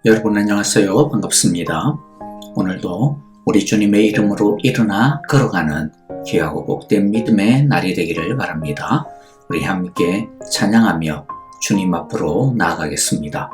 여러분 안녕하세요. 반갑습니다. 오늘도 우리 주님의 이름으로 일어나 걸어가는 귀하고 복된 믿음의 날이 되기를 바랍니다. 우리 함께 찬양하며 주님 앞으로 나아가겠습니다.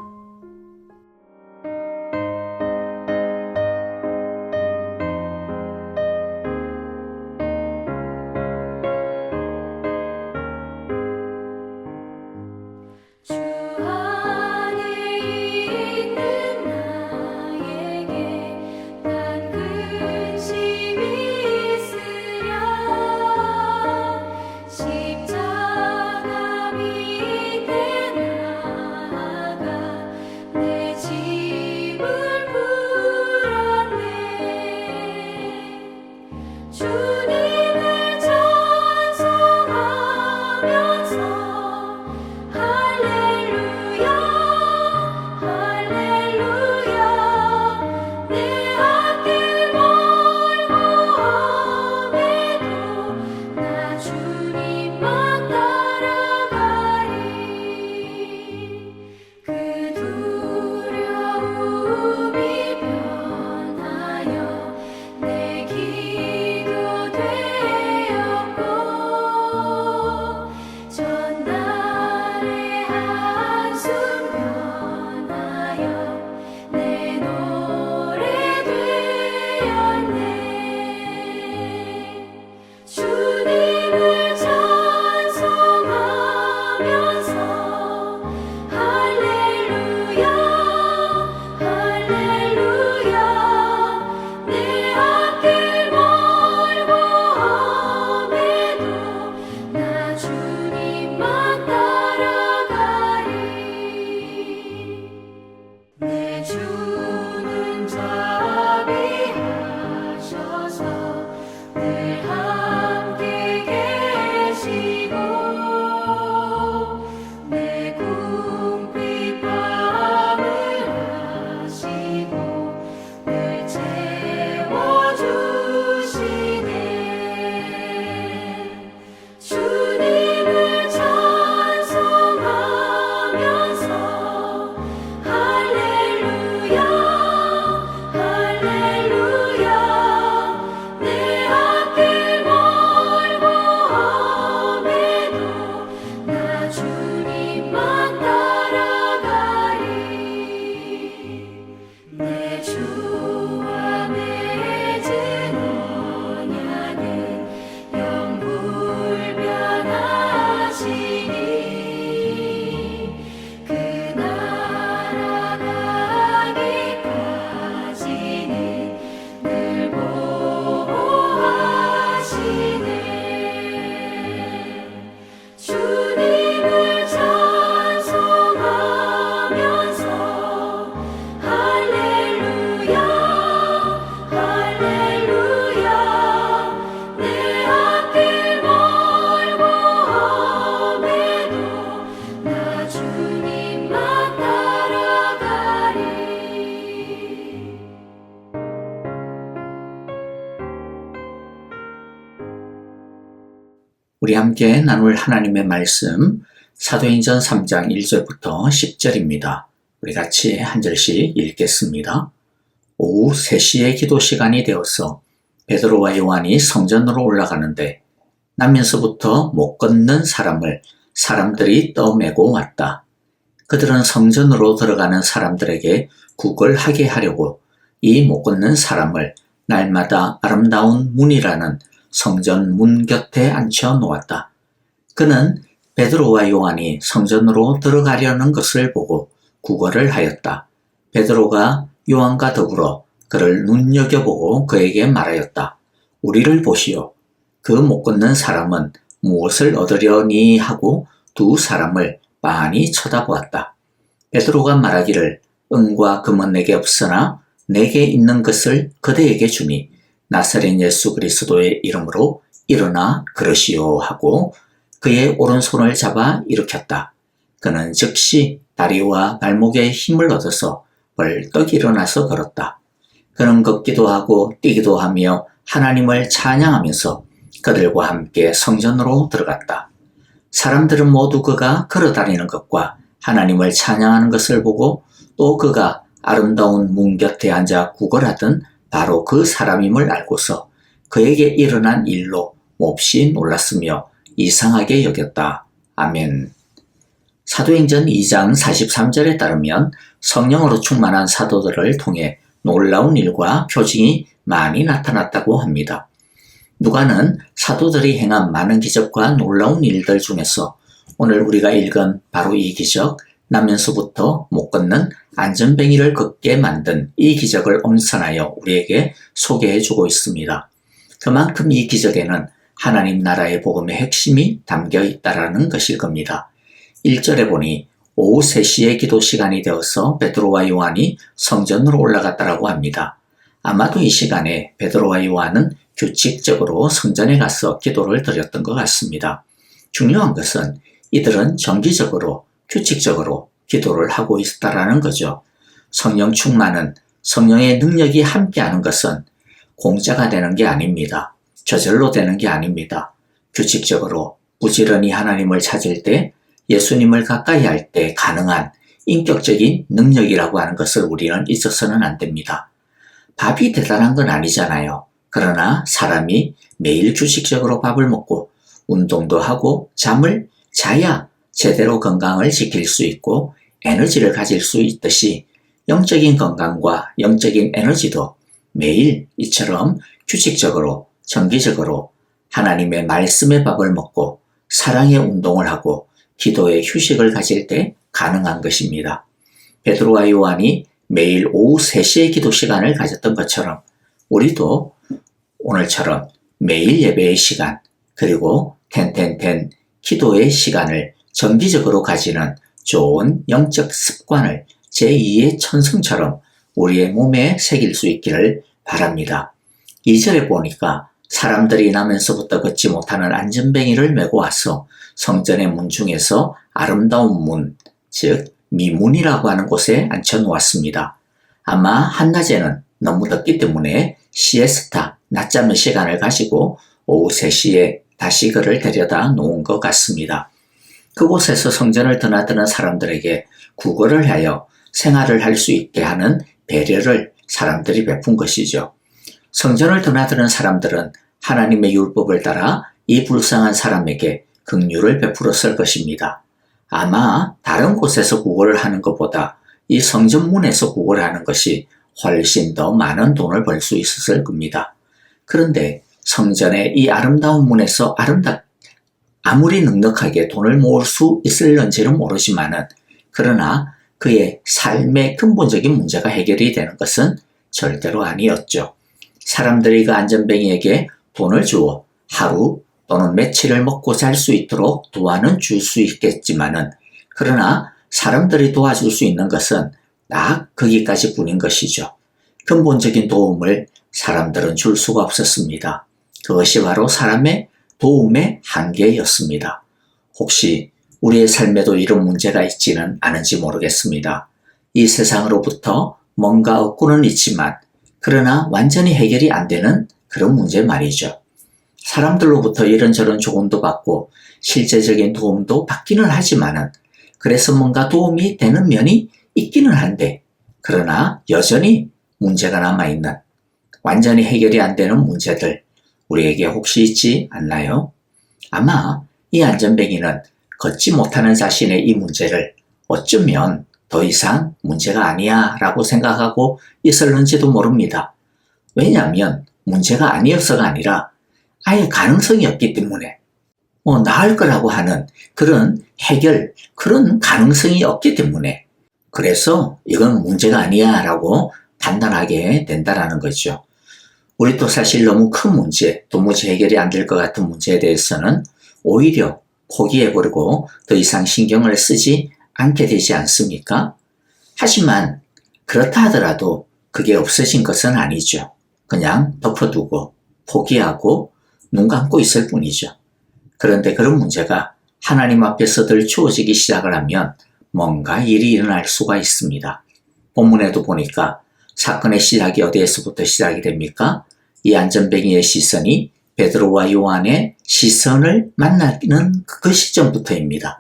우리 함께 나눌 하나님의 말씀 사도행전 3장 1절부터 10절입니다. 우리 같이 한 절씩 읽겠습니다. 오후 3시의 기도 시간이 되어서 베드로와 요한이 성전으로 올라가는데 나면서부터 못 걷는 사람을 사람들이 떠매고 왔다. 그들은 성전으로 들어가는 사람들에게 구걸하게 하려고 이 못 걷는 사람을 날마다 아름다운 문이라는 성전 문 곁에 앉혀 놓았다. 그는 베드로와 요한이 성전으로 들어가려는 것을 보고 구걸을 하였다. 베드로가 요한과 더불어 그를 눈여겨보고 그에게 말하였다. 우리를 보시오. 그 못 걷는 사람은 무엇을 얻으려니 하고 두 사람을 빤히 쳐다보았다. 베드로가 말하기를 은과 금은 내게 없으나 내게 있는 것을 그대에게 주니 나사렛 예수 그리스도의 이름으로 일어나 걸으시오 하고 그의 오른손을 잡아 일으켰다. 그는 즉시 다리와 발목에 힘을 얻어서 벌떡 일어나서 걸었다. 그는 걷기도 하고 뛰기도 하며 하나님을 찬양하면서 그들과 함께 성전으로 들어갔다. 사람들은 모두 그가 걸어다니는 것과 하나님을 찬양하는 것을 보고 또 그가 아름다운 문 곁에 앉아 구걸하던 바로 그 사람임을 알고서 그에게 일어난 일로 몹시 놀랐으며 이상하게 여겼다. 아멘. 사도행전 2장 43절에 따르면 성령으로 충만한 사도들을 통해 놀라운 일과 표징이 많이 나타났다고 합니다. 누가는 사도들이 행한 많은 기적과 놀라운 일들 중에서 오늘 우리가 읽은 바로 이 기적, 나면서부터 못 걷는 안전뱅이를 걷게 만든 이 기적을 엄선하여 우리에게 소개해주고 있습니다. 그만큼 이 기적에는 하나님 나라의 복음의 핵심이 담겨 있다는 것일 겁니다. 1절에 보니 오후 3시에 기도 시간이 되어서 베드로와 요한이 성전으로 올라갔다라고 합니다. 아마도 이 시간에 베드로와 요한은 규칙적으로 성전에 가서 기도를 드렸던 것 같습니다. 중요한 것은 이들은 정기적으로 규칙적으로 기도를 하고 있다라는 거죠. 성령 충만은 성령의 능력이 함께하는 것은 공짜가 되는 게 아닙니다. 저절로 되는 게 아닙니다. 규칙적으로 부지런히 하나님을 찾을 때 예수님을 가까이 할 때 가능한 인격적인 능력이라고 하는 것을 우리는 잊어서는 안 됩니다. 밥이 대단한 건 아니잖아요. 그러나 사람이 매일 규칙적으로 밥을 먹고 운동도 하고 잠을 자야 제대로 건강을 지킬 수 있고 에너지를 가질 수 있듯이 영적인 건강과 영적인 에너지도 매일 이처럼 규칙적으로 정기적으로 하나님의 말씀의 밥을 먹고 사랑의 운동을 하고 기도의 휴식을 가질 때 가능한 것입니다. 베드로와 요한이 매일 오후 3시의 기도 시간을 가졌던 것처럼 우리도 오늘처럼 매일 예배의 시간 그리고 기도의 시간을 정기적으로 가지는 좋은 영적 습관을 제2의 천성처럼 우리의 몸에 새길 수 있기를 바랍니다. 2절에 보니까 사람들이 나면서부터 걷지 못하는 안전뱅이를 메고 와서 성전의 문 중에서 아름다운 문, 즉 미문이라고 하는 곳에 앉혀놓았습니다. 아마 한낮에는 너무 덥기 때문에 시에스타, 낮잠의 시간을 가지고 오후 3시에 다시 그를 데려다 놓은 것 같습니다. 그곳에서 성전을 드나드는 사람들에게 구걸을 하여 생활을 할 수 있게 하는 배려를 사람들이 베푼 것이죠. 성전을 드나드는 사람들은 하나님의 율법을 따라 이 불쌍한 사람에게 긍휼을 베풀었을 것입니다. 아마 다른 곳에서 구걸을 하는 것보다 이 성전문에서 구걸을 하는 것이 훨씬 더 많은 돈을 벌 수 있었을 겁니다. 그런데 성전의 이 아름다운 문에서 아무리 넉넉하게 돈을 모을 수 있을런지는 모르지만은 그러나 그의 삶의 근본적인 문제가 해결이 되는 것은 절대로 아니었죠. 사람들이 그 안전뱅이에게 돈을 주어 하루 또는 며칠을 먹고 잘 수 있도록 도와는 줄 수 있겠지만은 그러나 사람들이 도와줄 수 있는 것은 딱 거기까지 뿐인 것이죠. 근본적인 도움을 사람들은 줄 수가 없었습니다. 그것이 바로 사람의 도움의 한계였습니다. 혹시 우리의 삶에도 이런 문제가 있지는 않은지 모르겠습니다. 이 세상으로부터 뭔가 얻고는 있지만 그러나 완전히 해결이 안 되는 그런 문제 말이죠. 사람들로부터 이런저런 조언도 받고 실제적인 도움도 받기는 하지만은 그래서 뭔가 도움이 되는 면이 있기는 한데 그러나 여전히 문제가 남아있는 완전히 해결이 안 되는 문제들 우리에게 혹시 있지 않나요? 아마 이 안전뱅이는 걷지 못하는 자신의 이 문제를 어쩌면 더 이상 문제가 아니야 라고 생각하고 있었는지도 모릅니다. 왜냐하면 문제가 아니어서가 아니라 아예 가능성이 없기 때문에 나을 거라고 하는 그런 해결, 그런 가능성이 없기 때문에 그래서 이건 문제가 아니야 라고 판단하게 된다는 거죠. 우리도 사실 너무 큰 문제, 도무지 해결이 안 될 것 같은 문제에 대해서는 오히려 포기해버리고 더 이상 신경을 쓰지 않게 되지 않습니까? 하지만 그렇다 하더라도 그게 없어진 것은 아니죠. 그냥 덮어두고 포기하고 눈 감고 있을 뿐이죠. 그런데 그런 문제가 하나님 앞에서 들추어지기 시작을 하면 뭔가 일이 일어날 수가 있습니다. 본문에도 보니까 사건의 시작이 어디에서부터 시작이 됩니까? 이 안전뱅이의 시선이 베드로와 요한의 시선을 만나는 그 시점부터입니다.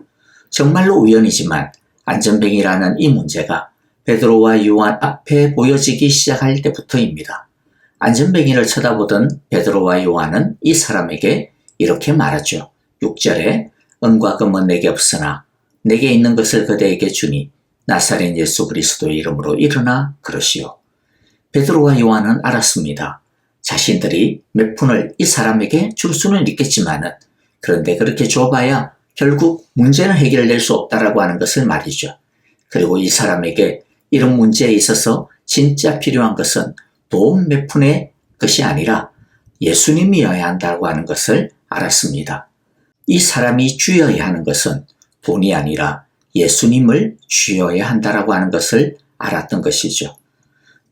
정말로 우연이지만 안전뱅이라는 이 문제가 베드로와 요한 앞에 보여지기 시작할 때부터입니다. 안전뱅이를 쳐다보던 베드로와 요한은 이 사람에게 이렇게 말하죠. 6절에 은과 금은 내게 없으나 내게 있는 것을 그대에게 주니 나사렛 예수 그리스도의 이름으로 일어나 그러시오. 베드로와 요한은 알았습니다. 자신들이 몇 푼을 이 사람에게 줄 수는 있겠지만은 그런데 그렇게 줘봐야 결국 문제는 해결될 수 없다라고 하는 것을 말이죠. 그리고 이 사람에게 이런 문제에 있어서 진짜 필요한 것은 돈 몇 푼의 것이 아니라 예수님이어야 한다고 하는 것을 알았습니다. 이 사람이 쥐어야 하는 것은 돈이 아니라 예수님을 쥐어야 한다라고 하는 것을 알았던 것이죠.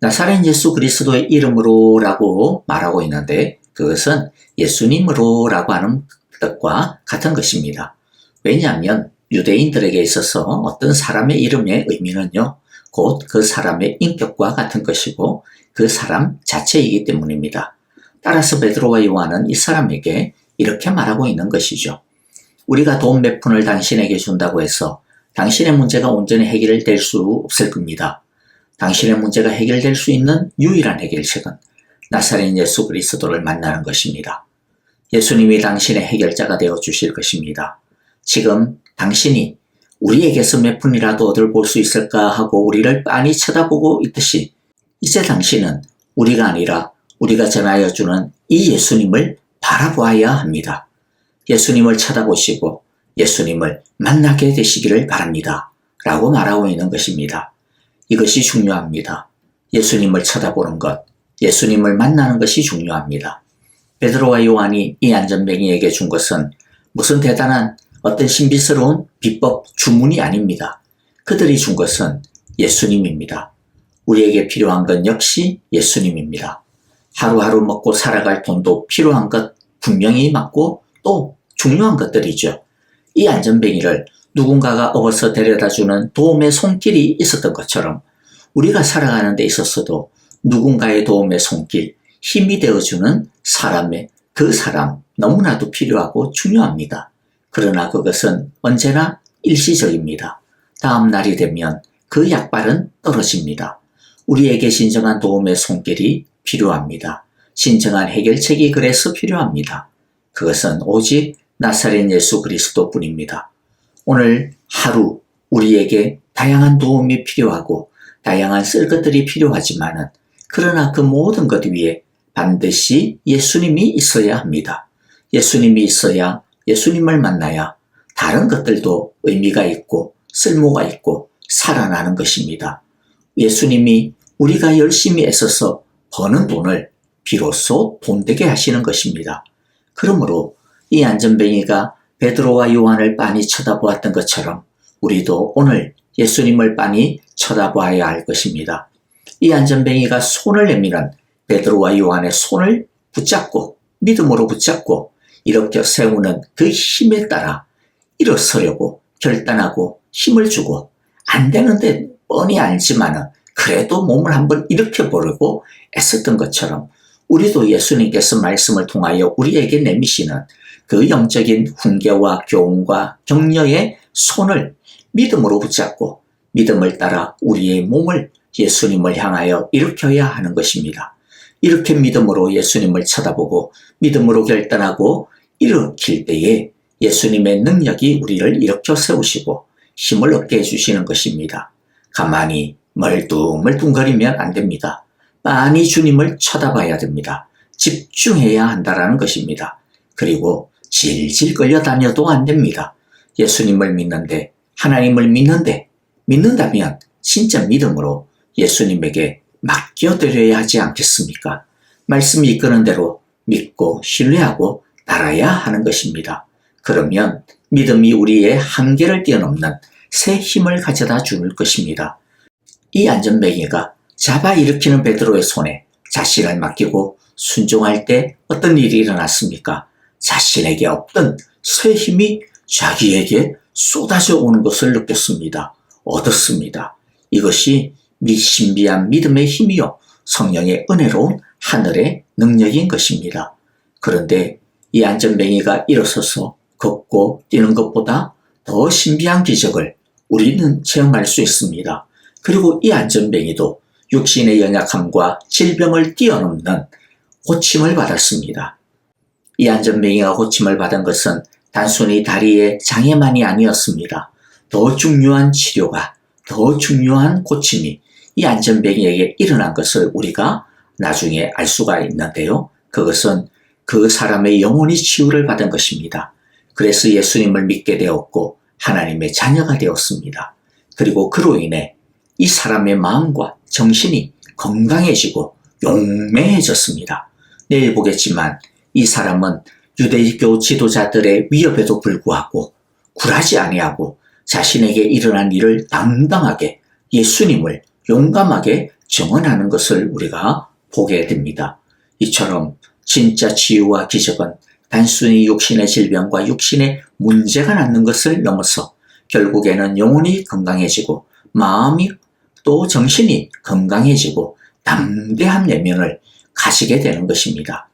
나사렛 예수 그리스도의 이름으로 라고 말하고 있는데 그것은 예수님으로 라고 하는 뜻과 같은 것입니다. 왜냐하면 유대인들에게 있어서 어떤 사람의 이름의 의미는요, 곧 그 사람의 인격과 같은 것이고 그 사람 자체이기 때문입니다. 따라서 베드로와 요한은 이 사람에게 이렇게 말하고 있는 것이죠. 우리가 돈 몇 푼을 당신에게 준다고 해서 당신의 문제가 온전히 해결될 수 없을 겁니다. 당신의 문제가 해결될 수 있는 유일한 해결책은 나사렛 예수 그리스도를 만나는 것입니다. 예수님이 당신의 해결자가 되어 주실 것입니다. 지금 당신이 우리에게서 몇 푼이라도 얻을 볼 수 있을까 하고 우리를 빤히 쳐다보고 있듯이 이제 당신은 우리가 아니라 우리가 전하여 주는 이 예수님을 바라보아야 합니다. 예수님을 쳐다보시고 예수님을 만나게 되시기를 바랍니다. 라고 말하고 있는 것입니다. 이것이 중요합니다. 예수님을 쳐다보는 것, 예수님을 만나는 것이 중요합니다. 베드로와 요한이 이 안전뱅이에게 준 것은 무슨 대단한 어떤 신비스러운 비법 주문이 아닙니다. 그들이 준 것은 예수님입니다. 우리에게 필요한 건 역시 예수님입니다. 하루하루 먹고 살아갈 돈도 필요한 것 분명히 맞고 또 중요한 것들이죠. 이 안전뱅이를 누군가가 업어서 데려다주는 도움의 손길이 있었던 것처럼 우리가 살아가는 데 있어서도 누군가의 도움의 손길, 힘이 되어주는 그 사람 너무나도 필요하고 중요합니다. 그러나 그것은 언제나 일시적입니다. 다음 날이 되면 그 약발은 떨어집니다. 우리에게 진정한 도움의 손길이 필요합니다. 진정한 해결책이 그래서 필요합니다. 그것은 오직 나사렛 예수 그리스도뿐입니다. 오늘 하루 우리에게 다양한 도움이 필요하고 다양한 쓸 것들이 필요하지만은 그러나 그 모든 것 위에 반드시 예수님이 있어야 합니다. 예수님이 있어야 예수님을 만나야 다른 것들도 의미가 있고 쓸모가 있고 살아나는 것입니다. 예수님이 우리가 열심히 애써서 버는 돈을 비로소 돈되게 하시는 것입니다. 그러므로 이 안전뱅이가 베드로와 요한을 빤히 쳐다보았던 것처럼 우리도 오늘 예수님을 빤히 쳐다봐야 할 것입니다. 이 안전뱅이가 손을 내미는 베드로와 요한의 손을 붙잡고 믿음으로 붙잡고 일으켜 세우는 그 힘에 따라 일어서려고 결단하고 힘을 주고 안 되는데 뻔히 알지만은 그래도 몸을 한번 일으켜 보려고 애썼던 것처럼 우리도 예수님께서 말씀을 통하여 우리에게 내미시는 그 영적인 훈계와 교훈과 격려의 손을 믿음으로 붙잡고 믿음을 따라 우리의 몸을 예수님을 향하여 일으켜야 하는 것입니다. 이렇게 믿음으로 예수님을 쳐다보고 믿음으로 결단하고 일으킬 때에 예수님의 능력이 우리를 일으켜 세우시고 힘을 얻게 해주시는 것입니다. 가만히 멀뚱멀뚱거리면 안 됩니다. 빤히 주님을 쳐다봐야 됩니다. 집중해야 한다는 것입니다. 그리고 질질 끌려다녀도 안 됩니다. 예수님을 믿는데 하나님을 믿는다면 진짜 믿음으로 예수님에게 맡겨드려야 하지 않겠습니까? 말씀이 이끄는 대로 믿고 신뢰하고 따라야 하는 것입니다. 그러면 믿음이 우리의 한계를 뛰어넘는 새 힘을 가져다 줄 것입니다. 이 안전뱅이가 잡아 일으키는 베드로의 손에 자신을 맡기고 순종할 때 어떤 일이 일어났습니까? 자신에게 없던 새 힘이 자기에게 쏟아져 오는 것을 느꼈습니다. 얻었습니다. 이것이 신비한 믿음의 힘이요 성령의 은혜로운 하늘의 능력인 것입니다. 그런데 이 안전뱅이가 일어서서 걷고 뛰는 것보다 더 신비한 기적을 우리는 체험할 수 있습니다. 그리고 이 안전뱅이도 육신의 연약함과 질병을 뛰어넘는 고침을 받았습니다. 이 안전뱅이가 고침을 받은 것은 단순히 다리의 장애만이 아니었습니다. 더 중요한 치료가, 더 중요한 고침이 이 안전뱅이에게 일어난 것을 우리가 나중에 알 수가 있는데요. 그것은 그 사람의 영혼이 치유를 받은 것입니다. 그래서 예수님을 믿게 되었고 하나님의 자녀가 되었습니다. 그리고 그로 인해 이 사람의 마음과 정신이 건강해지고 용맹해졌습니다. 내일 보겠지만 이 사람은 유대교 지도자들의 위협에도 불구하고 굴하지 아니하고 자신에게 일어난 일을 당당하게 예수님을 용감하게 증언하는 것을 우리가 보게 됩니다. 이처럼 진짜 치유와 기적은 단순히 육신의 질병과 육신의 문제가 낫는 것을 넘어서 결국에는 영혼이 건강해지고 마음이 또 정신이 건강해지고 담대한 내면을 가지게 되는 것입니다.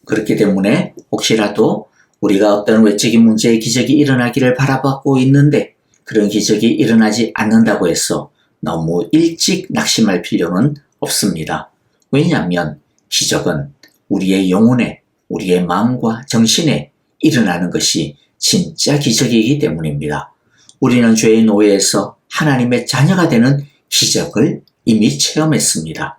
그렇기 때문에 혹시라도 우리가 어떤 외적인 문제의 기적이 일어나기를 바라보고 있는데 그런 기적이 일어나지 않는다고 해서 너무 일찍 낙심할 필요는 없습니다. 왜냐하면 기적은 우리의 영혼에, 우리의 마음과 정신에 일어나는 것이 진짜 기적이기 때문입니다. 우리는 죄의 노예에서 하나님의 자녀가 되는 기적을 이미 체험했습니다.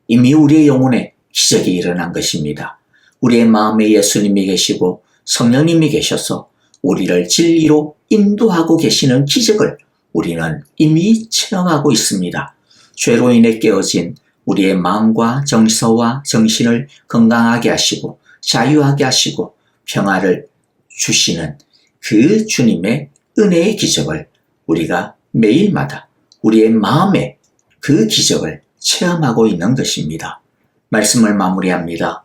이미 우리의 영혼에 기적이 일어난 것입니다. 우리의 마음에 예수님이 계시고 성령님이 계셔서 우리를 진리로 인도하고 계시는 기적을 우리는 이미 체험하고 있습니다. 죄로 인해 깨어진 우리의 마음과 정서와 정신을 건강하게 하시고 자유하게 하시고 평화를 주시는 그 주님의 은혜의 기적을 우리가 매일마다 우리의 마음에 그 기적을 체험하고 있는 것입니다. 말씀을 마무리합니다.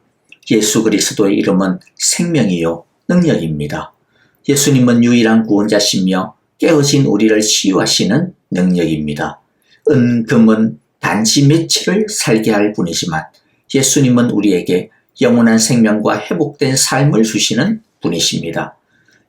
예수 그리스도의 이름은 생명이요 능력입니다. 예수님은 유일한 구원자시며 깨어진 우리를 치유하시는 능력입니다. 금은 단지 며칠을 살게 할 뿐이지만 예수님은 우리에게 영원한 생명과 회복된 삶을 주시는 분이십니다.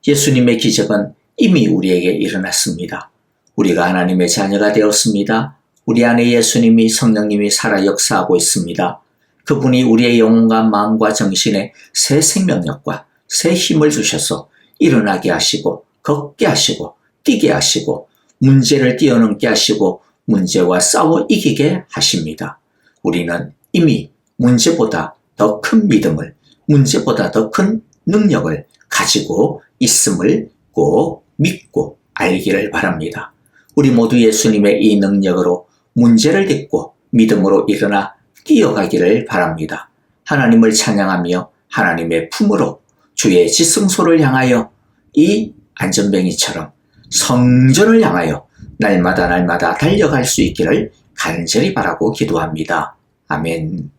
예수님의 기적은 이미 우리에게 일어났습니다. 우리가 하나님의 자녀가 되었습니다. 우리 안에 예수님이 성령님이 살아 역사하고 있습니다. 그분이 우리의 영혼과 마음과 정신에 새 생명력과 새 힘을 주셔서 일어나게 하시고 걷게 하시고 뛰게 하시고 문제를 뛰어넘게 하시고 문제와 싸워 이기게 하십니다. 우리는 이미 문제보다 더 큰 믿음을, 문제보다 더 큰 능력을 가지고 있음을 꼭 믿고 알기를 바랍니다. 우리 모두 예수님의 이 능력으로 문제를 딛고 믿음으로 일어나 뛰어가기를 바랍니다. 하나님을 찬양하며 하나님의 품으로 주의 지성소를 향하여 이 안전뱅이처럼 성전을 향하여 날마다 달려갈 수 있기를 간절히 바라고 기도합니다. 아멘.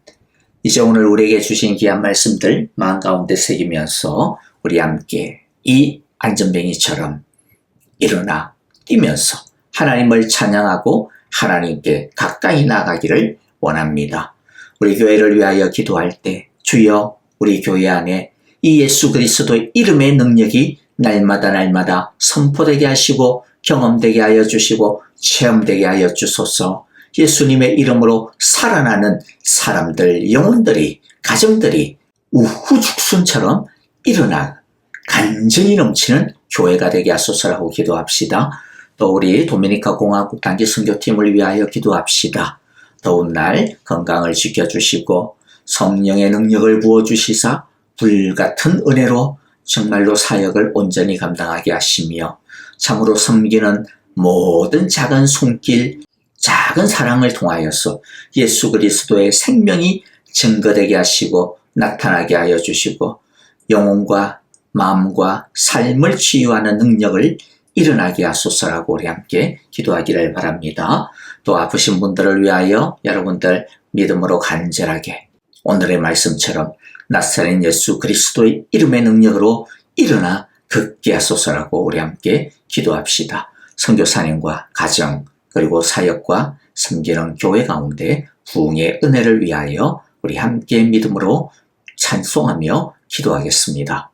이제 오늘 우리에게 주신 귀한 말씀들 마음 가운데 새기면서 우리 함께 이 안전뱅이처럼 일어나 뛰면서 하나님을 찬양하고 하나님께 가까이 나가기를 원합니다. 우리 교회를 위하여 기도할 때 주여 우리 교회 안에 이 예수 그리스도의 이름의 능력이 날마다 선포되게 하시고 경험되게 하여 주시고 체험되게 하여 주소서. 예수님의 이름으로 살아나는 사람들, 영혼들이, 가정들이 우후죽순처럼 일어나 간증이 넘치는 교회가 되게 하소서라고 기도합시다. 또 우리 도미니카 공화국 단기 선교팀을 위하여 기도합시다. 더운 날 건강을 지켜주시고 성령의 능력을 부어주시사 불같은 은혜로 정말로 사역을 온전히 감당하게 하시며 참으로 섬기는 모든 작은 손길, 작은 사랑을 통하여서 예수 그리스도의 생명이 증거되게 하시고 나타나게 하여 주시고 영혼과 마음과 삶을 치유하는 능력을 일어나게 하소서라고 우리 함께 기도하기를 바랍니다. 또 아프신 분들을 위하여 여러분들 믿음으로 간절하게 오늘의 말씀처럼 나사렛 예수 그리스도의 이름의 능력으로 일어나 걷게 하소서라고 우리 함께 기도합시다. 선교사님과 가정 그리고 사역과 섬기는 교회 가운데 부흥의 은혜를 위하여 우리 함께 믿음으로 찬송하며 기도하겠습니다.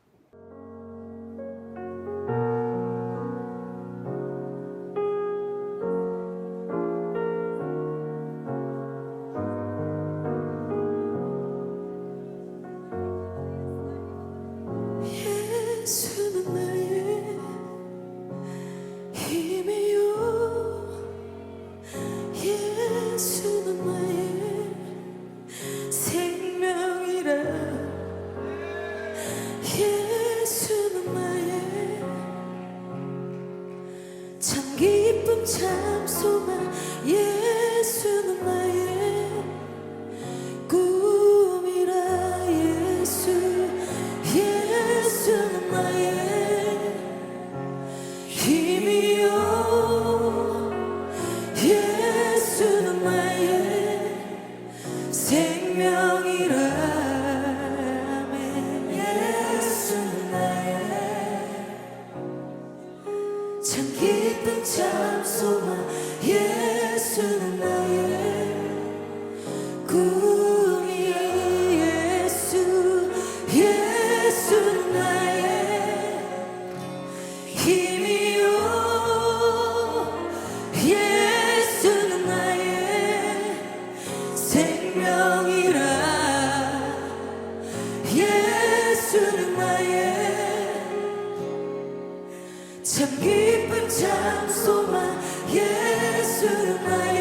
기쁨 참 소망 예수는 나의 꿈이라 예수는 나의 힘이요 예수는 나의 생명이라 예수는 나의 참 기쁨 참 소망 예수는 나의 꿈이 예수는 나의 힘이요 예수는 나의 생명이라 예수는 나의 참 기쁨 참 소망 예수는 나의